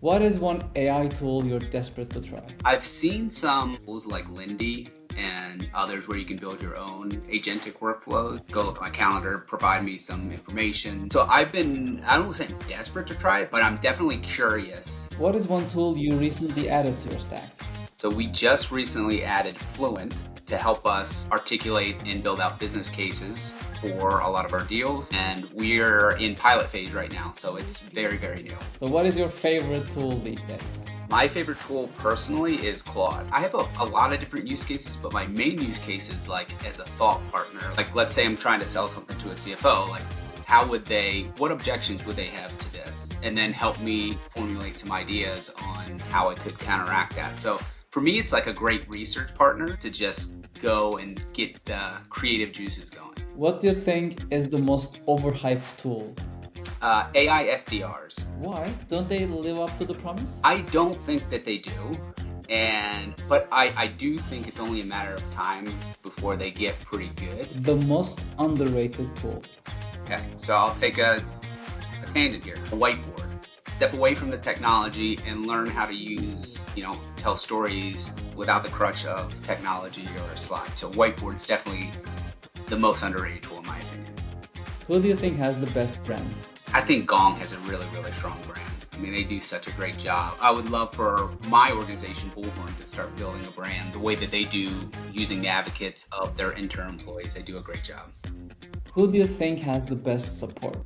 What is one AI tool you're desperate to try? I've seen some tools like Lindy and others where you can build your own agentic workflows. Go look at my calendar, provide me some information. So I don't want to say I'm desperate to try it, but I'm definitely curious. What is one tool you recently added to your stack? So we just recently added Fluint to help us articulate and build out business cases for a lot of our deals. And we're in pilot phase right now, so it's very, very new. So what is your favorite tool these days? My favorite tool personally is Claude. I have a lot of different use cases, but my main use case is like as a thought partner. Like let's say I'm trying to sell something to a CFO, like what objections would they have to this? And then help me formulate some ideas on how I could counteract that. So for me, it's like a great research partner to just go and get the creative juices going. What do you think is the most overhyped tool? AI SDRs. Why? Don't they live up to the promise? I don't think that they do. But I do think it's only a matter of time before they get pretty good. The most underrated tool. Okay, so I'll take a candid here. A whiteboard. Step away from the technology and learn how to use, tell stories without the crutch of technology or a slide. So Whiteboard's definitely the most underrated tool in my opinion. Who do you think has the best brand? I think Gong has a really, really strong brand. I mean, they do such a great job. I would love for my organization, Bullhorn, to start building a brand the way that they do using the advocates of their intern employees. They do a great job. Who do you think has the best support?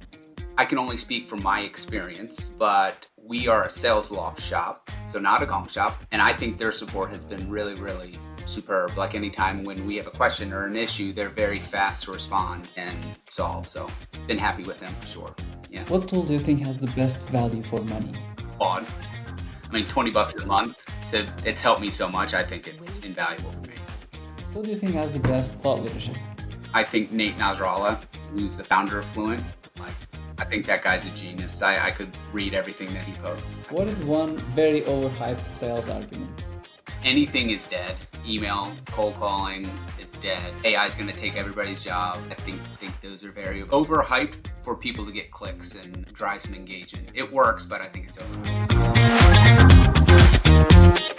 I can only speak from my experience, but we are a sales loft shop, so not a Gong shop. And I think their support has been really, really superb. Like anytime when we have a question or an issue, they're very fast to respond and solve. So been happy with them for sure. Yeah. What tool do you think has the best value for money? Claude. I mean, $20 a month, it's helped me so much. I think it's invaluable for me. Who do you think has the best thought leadership? I think Nate Nasralla, who's the founder of Fluint. I think that guy's a genius. I could read everything that he posts. What is one very overhyped sales argument? Anything is dead. Email, cold calling, it's dead. AI is going to take everybody's job. I think those are very overhyped for people to get clicks and drive some engagement. It works, but I think it's overhyped.